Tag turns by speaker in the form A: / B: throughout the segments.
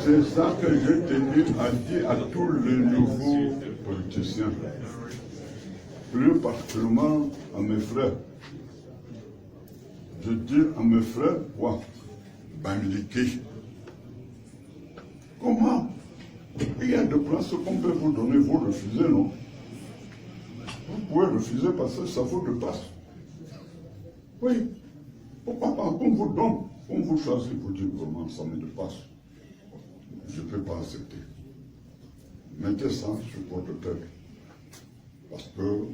A: C'est ça que j'ai tenu à dire à tous les nouveaux politiciens, plus particulièrement à mes frères. Je dis à mes frères, quoi, Bamiliki, comment? Il y a des places qu'on peut vous donner, vous refusez, non? Vous pouvez refuser parce que ça vaut de passe. Oui. Pourquoi pas? On vous donne, on vous choisit, vous dites vraiment, ça me dépasse. Je ne peux pas accepter. Mettez ça sur votre tête. Parce que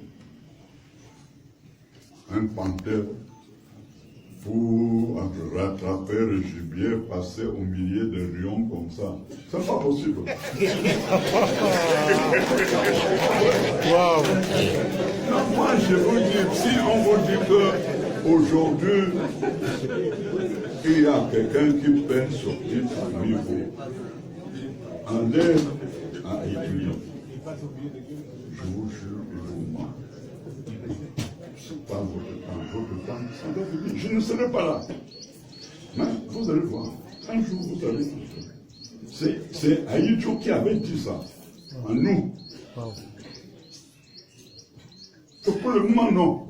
A: un panthère, pour rattraper le gibier, passer au milieu des lions comme ça, c'est pas possible. Wow. Moi, je vous dis, si on vous dit qu'aujourd'hui, il y a quelqu'un qui peut sortir parmi vous, allez à Italie. Je vous jure, il vous ment. C'est pas votre temps, ça doit venir. Je ne serai pas là. Mais vous allez voir. Un jour, vous allez. C'est Aïdjo qui avait dit ça. À nous. Et pour le moment, non.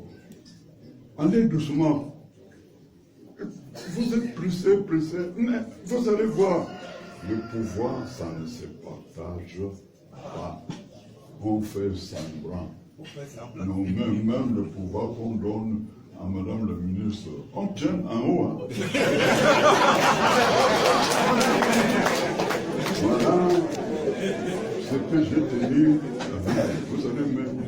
A: Allez doucement. Vous êtes pressés, mais vous allez voir. Le pouvoir, ça ne se partage pas. On fait semblant. Non, même le pouvoir qu'on donne à Madame la ministre, on tient en haut. Hein. Voilà ce que j'ai tenu. Vous allez même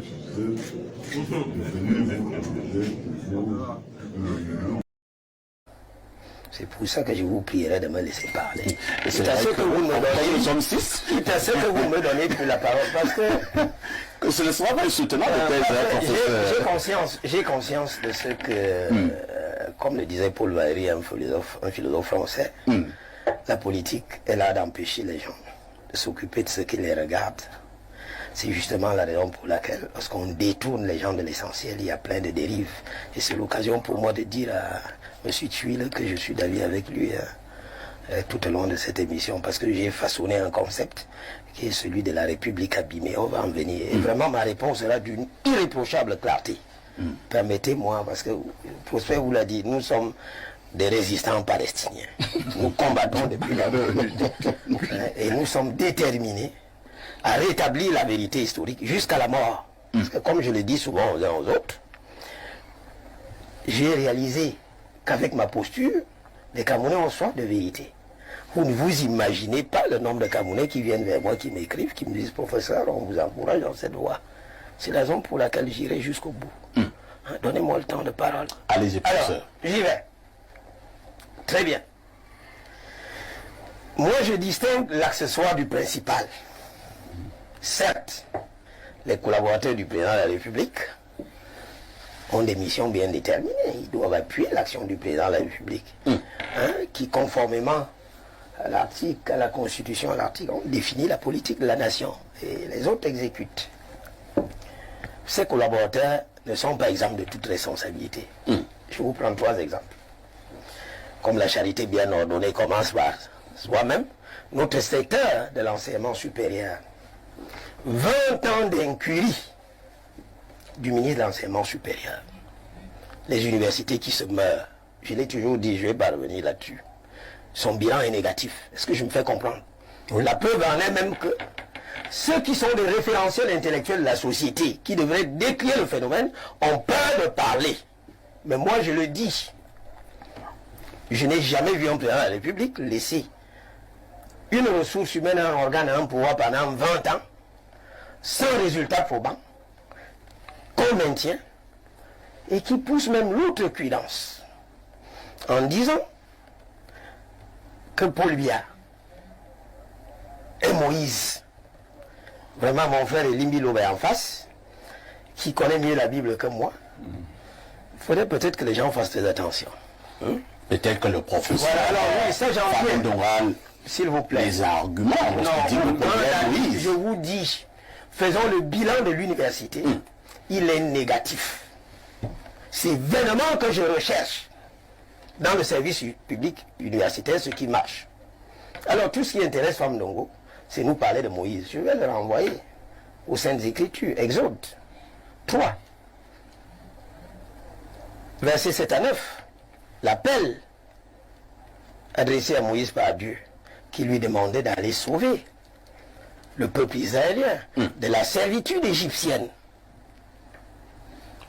B: c'est pour ça que je vous prierai de me laisser parler.
C: C'est à ce que vous me donnez, c'est à ce que vous me donnez plus la parole, parce que
B: ce ne sera pas soutenant
C: j'ai conscience de ce que, comme le disait Paul Valéry, un philosophe français, la politique est là d'empêcher les gens de s'occuper de ce qui les regarde. C'est justement la raison pour laquelle, lorsqu'on détourne les gens de l'essentiel, il y a plein de dérives. Et c'est l'occasion pour moi de dire à M. Tuile que je suis d'avis avec lui tout au long de cette émission, parce que j'ai façonné un concept qui est celui de la République abîmée. On va en venir. Et vraiment, ma réponse sera d'une irréprochable clarté. Permettez-moi, parce que Prosper vous l'a dit, nous sommes des résistants palestiniens. Nous combattons depuis la et nous sommes déterminés à rétablir la vérité historique jusqu'à la mort. Parce que comme je le dis souvent aux uns aux autres, j'ai réalisé qu'avec ma posture, les Camerounais ont soif de vérité. Vous ne vous imaginez pas le nombre de Camerounais qui viennent vers moi, qui m'écrivent, qui me disent, professeur, on vous encourage dans cette voie. C'est la raison pour laquelle j'irai jusqu'au bout. Donnez-moi le temps de parole.
B: Allez-y, professeur.
C: Alors, j'y vais. Très bien. Moi, je distingue l'accessoire du principal. Certes, les collaborateurs du président de la République ont des missions bien déterminées. Ils doivent appuyer l'action du président de la République, qui, conformément à l'article, à la Constitution, à l'article, on définit la politique de la nation. Et les autres exécutent. Ces collaborateurs ne sont pas exempts de toute responsabilité. Je vous prends 3 exemples. Comme la charité bien ordonnée commence par soi-même, notre secteur de l'enseignement supérieur, 20 ans d'incurie du ministre de l'enseignement supérieur. Les universités qui se meurent, je l'ai toujours dit, je vais pas revenir là-dessus. Son bilan est négatif. Est-ce que je me fais comprendre? La preuve en est même que ceux qui sont des référentiels intellectuels de la société, qui devraient décrire le phénomène, ont peur de parler. Mais moi, je le dis. Je n'ai jamais vu un président de la République laisser une ressource humaine, un organe, un pouvoir pendant 20 ans, sans résultat probant, qu'on maintient, et qui pousse même l'outrecuidance, en disant que Paul Biya et Moïse, vraiment mon frère Elimbi Lobé en face, qui connaît mieux la Bible que moi, il faudrait peut-être que les gens fassent très attention.
B: Peut-être que le professeur
C: voilà, alors oui, ça j'en viens. S'il vous plaît.
B: Les arguments,
C: je vous dis, faisons le bilan de l'université. Il est négatif. C'est vainement que je recherche dans le service public universitaire ce qui marche. Alors tout ce qui intéresse Femme Ndongo, c'est nous parler de Moïse. Je vais le renvoyer aux Saintes Écritures. Exode 3, versets 7 à 9. L'appel adressé à Moïse par Dieu, qui lui demandait d'aller sauver le peuple israélien de la servitude égyptienne.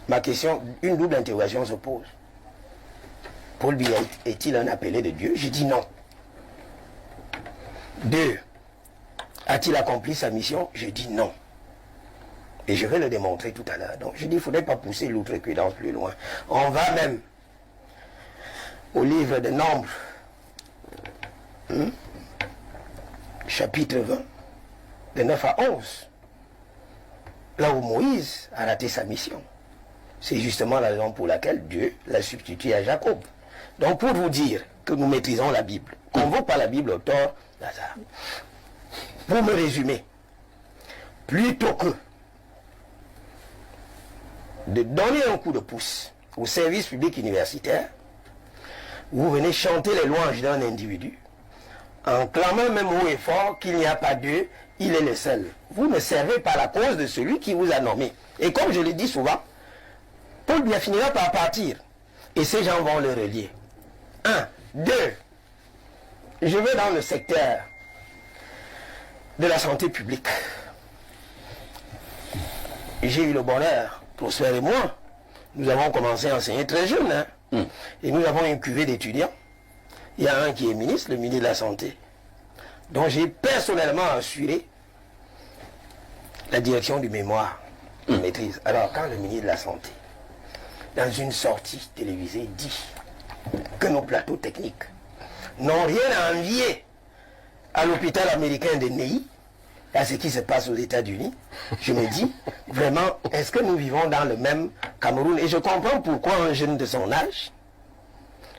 C: Ma question, une double interrogation se pose. Paul Biya est-il un appelé de Dieu? Je dis non. 2. A-t-il accompli sa mission? Je dis non. Et je vais le démontrer tout à l'heure. Donc je dis, il ne faudrait pas pousser l'outrecuidance plus loin. On va même au livre de Nombres, chapitre 20, de 9 à 11. Là où Moïse a raté sa mission. C'est justement la raison pour laquelle Dieu l'a substitué à Jacob. Donc pour vous dire que nous maîtrisons la Bible, qu'on ne vaut pas la Bible au tort, Lazare. Pour me résumer, plutôt que de donner un coup de pouce au service public universitaire, vous venez chanter les louanges d'un individu, en clamant même haut et fort qu'il n'y a pas Dieu, il est le seul. Vous ne servez pas la cause de celui qui vous a nommé. Et comme je le dis souvent, Paul Biya finira par partir. Et ces gens vont le relier. 1. 2. Je vais dans le secteur de la santé publique. J'ai eu le bonheur, Prosper et moi, nous avons commencé à enseigner très jeune. Hein? Et nous avons une cuvée d'étudiants. Il y a un qui est ministre, le ministre de la Santé. Donc j'ai personnellement assuré la direction du mémoire de maîtrise. Alors quand le ministre de la Santé, dans une sortie télévisée, dit que nos plateaux techniques n'ont rien à envier à l'hôpital américain de Ney, à ce qui se passe aux États-Unis, je me dis, vraiment, est-ce que nous vivons dans le même Cameroun? Et je comprends pourquoi un jeune de son âge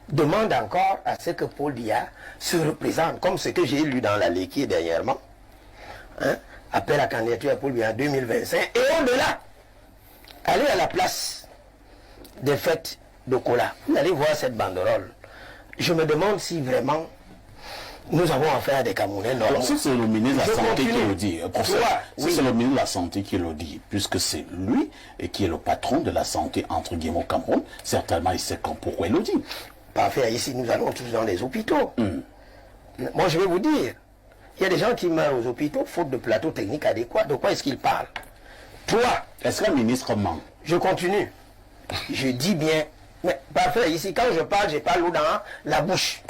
C: demande encore à ce que Paul Biya se représente, comme ce que j'ai lu dans la Léquier dernièrement, hein, appel à candidature à Paul Biya en 2025, et au-delà, aller à la place des fêtes de Kola. Vous allez voir cette banderole. Je me demande si vraiment nous avons affaire à des Camerounais normaux.
B: Alors si c'est le ministre de la Santé qui le dit,
C: si
B: c'est le ministre de la Santé qui le dit, puisque c'est lui et qui est le patron de la santé entre guillemets au Cameroun, certainement il sait pourquoi il le dit.
C: Parfait, ici nous allons tous dans les hôpitaux. Moi je vais vous dire, il y a des gens qui meurent aux hôpitaux faute de plateau technique adéquat. De quoi est-ce qu'ils parlent? Toi,
B: est-ce qu'un ministre ment?
C: Je continue. Je dis bien, mais parfait, ici quand je parle l'eau dans la bouche.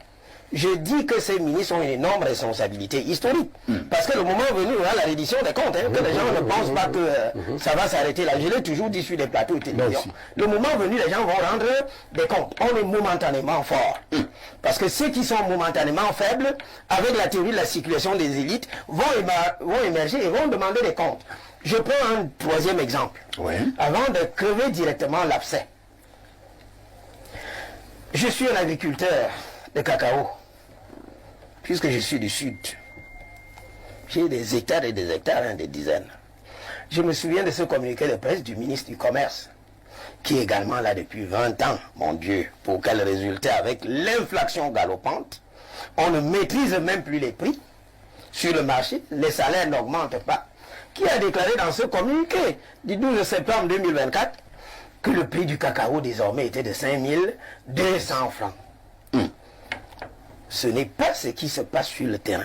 C: Je dis que ces ministres ont une énorme responsabilité historique. Parce que le moment venu, on a la reddition des comptes, hein, que les gens ne pensent pas que ça va s'arrêter là. Je l'ai toujours dit sur des plateaux de télévision. Le moment venu, les gens vont rendre des comptes. On est momentanément fort. Parce que ceux qui sont momentanément faibles, avec la théorie de la circulation des élites, vont émerger et vont demander des comptes. Je prends un troisième exemple.
B: Oui.
C: Avant de crever directement l'abcès. Je suis un agriculteur de cacao. Puisque je suis du sud, j'ai des hectares et des hectares, hein, des dizaines. Je me souviens de ce communiqué de presse du ministre du Commerce, qui est également là depuis 20 ans, mon Dieu, pour quel résultat? Avec l'inflation galopante, on ne maîtrise même plus les prix sur le marché, les salaires n'augmentent pas, qui a déclaré dans ce communiqué du 12 septembre 2024 que le prix du cacao désormais était de 5200 francs. Ce n'est pas ce qui se passe sur le terrain.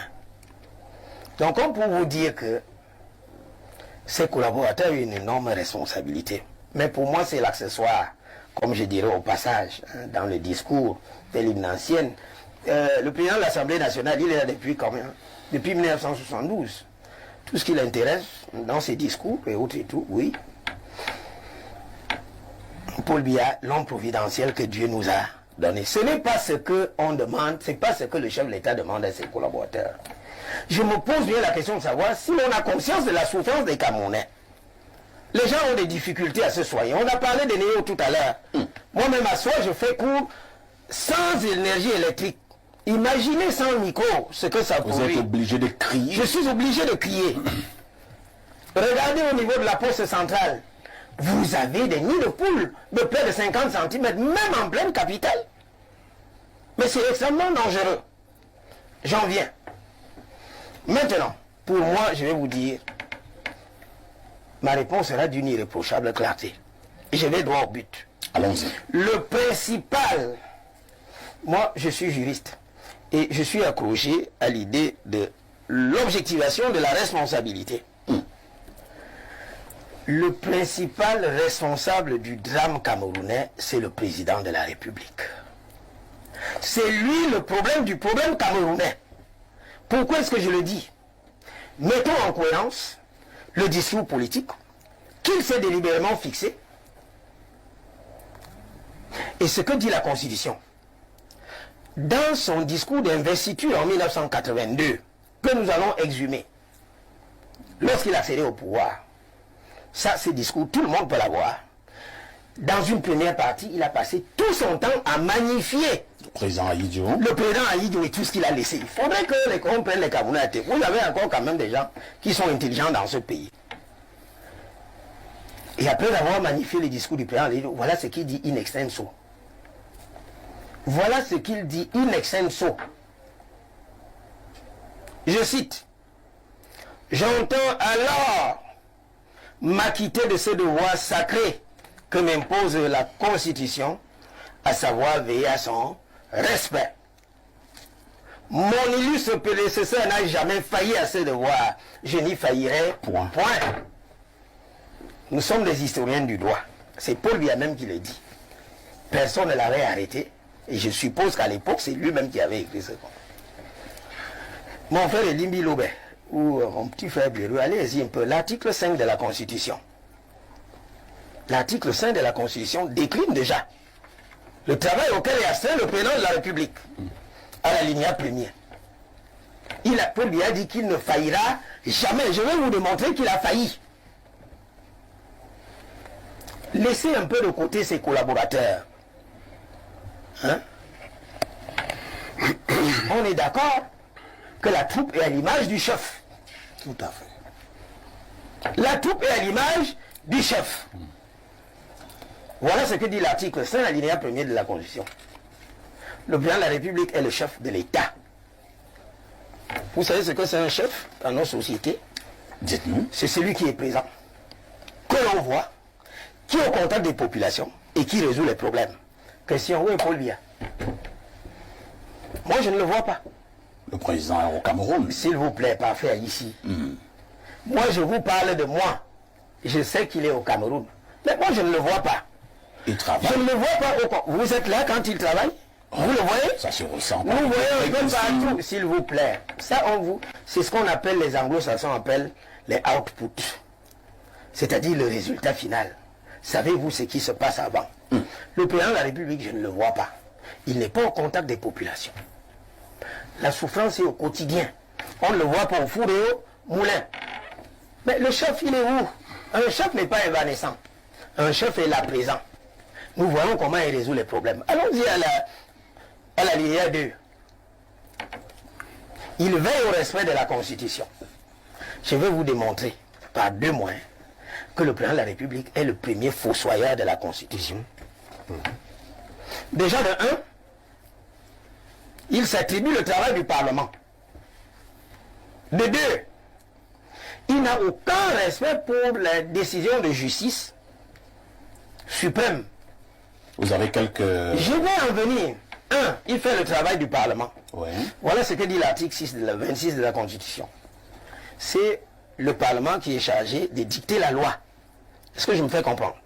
C: Donc on peut vous dire que ces collaborateurs ont une énorme responsabilité. Mais pour moi c'est l'accessoire, comme je dirais au passage, hein, dans le discours de l'hymne ancienne. Le président de l'Assemblée nationale, il est là depuis combien? Depuis 1972. Tout ce qui l'intéresse dans ses discours et autres et tout, oui. Paul Biya, l'homme providentiel que Dieu nous a donné. Ce n'est pas ce qu'on demande, ce n'est pas ce que le chef de l'État demande à ses collaborateurs. Je me pose bien la question de savoir si on a conscience de la souffrance des Camerounais. Les gens ont des difficultés à se soigner. On a parlé des néos tout à l'heure. Moi-même à soi, je fais cours sans énergie électrique. Imaginez sans micro ce que ça produit.
B: Vous êtes obligé de crier.
C: Je suis obligé de crier. Regardez au niveau de la poste centrale. Vous avez des nids de poules de près de 50 cm, même en pleine capitale. Mais c'est extrêmement dangereux. J'en viens. Maintenant, pour moi, je vais vous dire, ma réponse sera d'une irréprochable clarté. Et je vais droit au but.
B: Allons-y.
C: Le principal, moi je suis juriste, et je suis accroché à l'idée de l'objectivation de la responsabilité. Le principal responsable du drame camerounais, c'est le président de la République. C'est lui le problème du problème camerounais. Pourquoi est-ce que je le dis? Mettons en cohérence le discours politique qu'il s'est délibérément fixé et ce que dit la Constitution. Dans son discours d'investiture en 1982, que nous allons exhumer, lorsqu'il a accédé au pouvoir, ça, ce discours, tout le monde peut l'avoir. Dans une première partie, il a passé tout son temps à magnifier
B: Le président Ahidjo.
C: le président Ahidjo et tout ce qu'il a laissé. Il faudrait que les qu'on prenne les Camerounais à tête. Vous avez encore quand même des gens qui sont intelligents dans ce pays. Et après avoir magnifié le discours du président Ahidjo, voilà ce qu'il dit in extenso. Voilà ce qu'il dit in extenso. Je cite. J'entends alors m'acquitter de ce devoir sacré que m'impose la Constitution, à savoir veiller à son respect. Mon illustre prédécesseur n'a jamais failli à ce devoir. Je n'y faillirai
B: Point.
C: Nous sommes des historiens du droit. C'est Paul Biya même qui le dit. Personne ne l'avait arrêté. Et je suppose qu'à l'époque, c'est lui-même qui avait écrit ce point. Mon frère Elimbi Lobé, ou mon petit frère Biru, allez-y un peu. L'article 5 de la Constitution. L'article 5 de la Constitution décline déjà le travail auquel est astreint le président de la République, à la lignée première. Paul Biya dit qu'il ne faillira jamais. Je vais vous démontrer qu'il a failli. Laissez un peu de côté ses collaborateurs. Hein? On est d'accord que la troupe est à l'image du chef.
B: Tout à fait.
C: La troupe est à l'image du chef. Voilà ce que dit l'article 5, alinéa 1er de la Constitution. Le président de la République est le chef de l'État. Vous savez ce que c'est un chef dans nos sociétés?
B: Dites-nous.
C: C'est celui qui est présent, que l'on voit, qui est au contact des populations et qui résout les problèmes. Question, où est Paul Biya? Moi, je ne le vois pas.
B: Le président est au Cameroun.
C: S'il vous plaît, parfait ici. Moi, je vous parle de moi. Je sais qu'il est au Cameroun. Mais moi, je ne le vois pas.
B: Il travaille.
C: Je ne le vois pas. Vous êtes là quand il travaille? Vous le voyez?
B: Ça se ressent.
C: Vous voyez un peu partout, s'il vous plaît. Ça, c'est ce qu'on appelle, les anglo-saxons appellent les outputs. C'est-à-dire le résultat final. Savez-vous ce qui se passe avant? Le président de la République, je ne le vois pas. Il n'est pas au contact des populations. La souffrance est au quotidien. On ne le voit pas au four et au moulin. Mais le chef, il est où? Un chef n'est pas évanescent. Un chef est là présent. Nous voyons comment il résout les problèmes. Allons-y à la ligne 2. Il veille au respect de la Constitution. Je vais vous démontrer par 2 moyens que le président de la République est le premier fossoyeur de la Constitution. Déjà de 1, il s'attribue le travail du Parlement. De 2, il n'a aucun respect pour les décisions de justice suprême.
B: Vous avez quelques...
C: Je vais en venir. 1, il fait le travail du Parlement.
B: Ouais.
C: Voilà ce que dit l'article 26 de la Constitution. C'est le Parlement qui est chargé de dicter la loi. Est-ce que je me fais comprendre?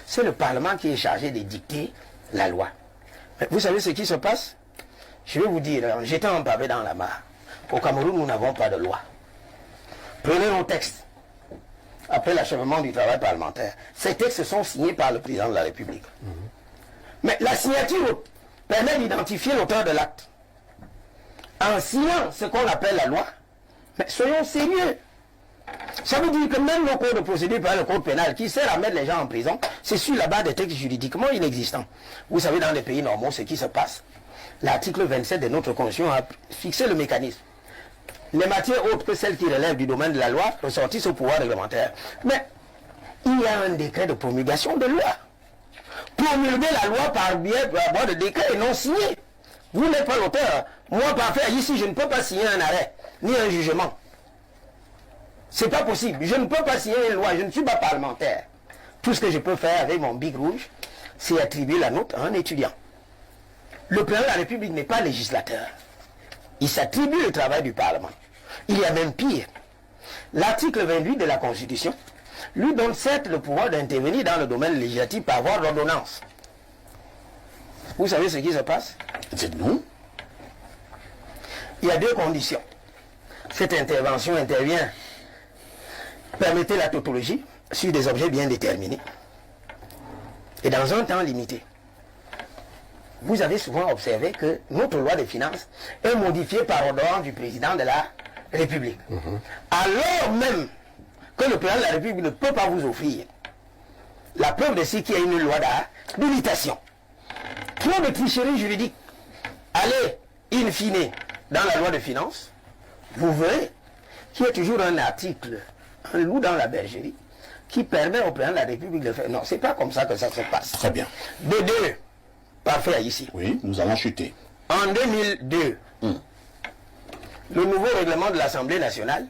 C: C'est le Parlement qui est chargé de dicter la loi. Mais vous savez ce qui se passe? Je vais vous dire, en jetant un pavé dans la mare, au Cameroun, nous n'avons pas de loi. Prenez nos textes. Après l'achèvement du travail parlementaire, ces textes sont signés par le président de la République. Mais la signature permet d'identifier l'auteur de l'acte. En signant ce qu'on appelle la loi, mais soyons sérieux. Ça veut dire que même le code de procédure pénale, le code pénal, qui sert à mettre les gens en prison, c'est sur la base des textes juridiquement inexistants. Vous savez, dans les pays normaux, ce qui se passe. L'article 27 de notre Constitution a fixé le mécanisme. Les matières autres que celles qui relèvent du domaine de la loi ressortissent au pouvoir réglementaire. Mais il y a un décret de promulgation de loi. Promulguer la loi par voie de décret et non signé. Vous n'êtes pas l'auteur. Moi, parfait, ici, je ne peux pas signer un arrêt. ni un jugement. C'est pas possible. Je ne peux pas signer une loi, je ne suis pas parlementaire. Tout ce que je peux faire avec mon bic rouge, c'est attribuer la note à un étudiant. Le président de la République n'est pas législateur. Il s'attribue le travail du Parlement. Il y a même pire. L'article 28 de la Constitution lui donne certes le pouvoir d'intervenir dans le domaine législatif par voie d'ordonnance. Vous savez ce qui se passe?
B: Dites-nous.
C: Il y a deux conditions. Cette intervention intervient, permettez la tautologie, sur des objets bien déterminés et dans un temps limité. Vous avez souvent observé que notre loi des finances est modifiée par ordonnance du président de la République. Alors même que le président de la République ne peut pas vous offrir la preuve de ce qu'il y a une loi d'habilitation. Trop de tricherie juridique. Allez, in fine, dans la loi de finances, vous verrez qu'il y a toujours un article, un loup dans la bergerie, qui permet au président de la République de faire. Non, c'est pas comme ça que ça se passe.
B: Très bien.
C: De deux, parfait ici.
B: Oui, nous allons chuter.
C: En 2002, le nouveau règlement de l'Assemblée nationale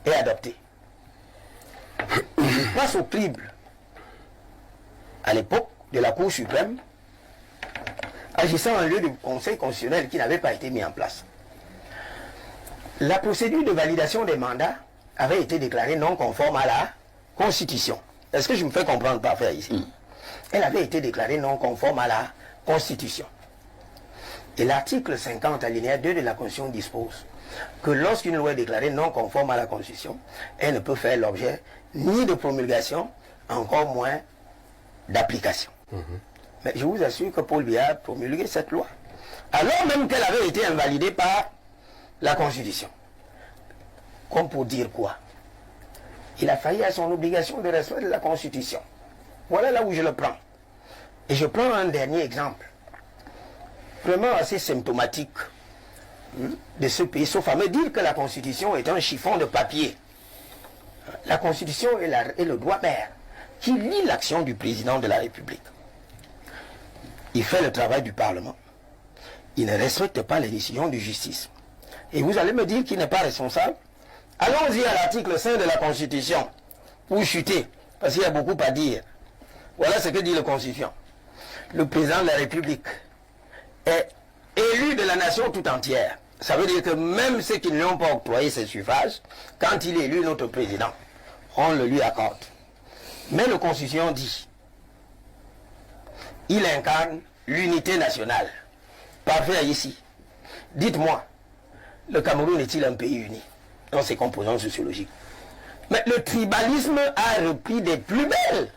C: est adopté. Il passe au crible, à l'époque de la Cour suprême, agissant en lieu du Conseil constitutionnel qui n'avait pas été mis en place. La procédure de validation des mandats avait été déclarée non conforme à la Constitution. Est-ce que je me fais comprendre parfait ici? Elle avait été déclarée non conforme à la Constitution. Et l'article 50 alinéa 2 de la Constitution dispose que lorsqu'une loi est déclarée non conforme à la Constitution, elle ne peut faire l'objet ni de promulgation, encore moins d'application. Mais je vous assure que Paul Biya a promulgué cette loi, alors même qu'elle avait été invalidée par la Constitution. Comme pour dire quoi? Il a failli à son obligation de respect de la Constitution. Voilà là où je le prends. Et je prends un dernier exemple, vraiment assez symptomatique de ce pays, sauf à me dire que la Constitution est un chiffon de papier. La Constitution est le doigt mère qui lie l'action du président de la République. Il fait le travail du Parlement. Il ne respecte pas les décisions de justice. Et vous allez me dire qu'il n'est pas responsable? Allons-y à l'article 5 de la Constitution, pour chuter, parce qu'il y a beaucoup à dire. Voilà ce que dit la Constitution. Le président de la République est élu de la nation tout entière. Ça veut dire que même ceux qui ne lui ont pas octroyé ce suffrage, quand il est élu notre président, on le lui accorde. Mais la Constitution dit, il incarne l'unité nationale. Parfait ici. Dites-moi, le Cameroun est-il un pays uni dans ses composantes sociologiques? Mais le tribalisme a repris des plus belles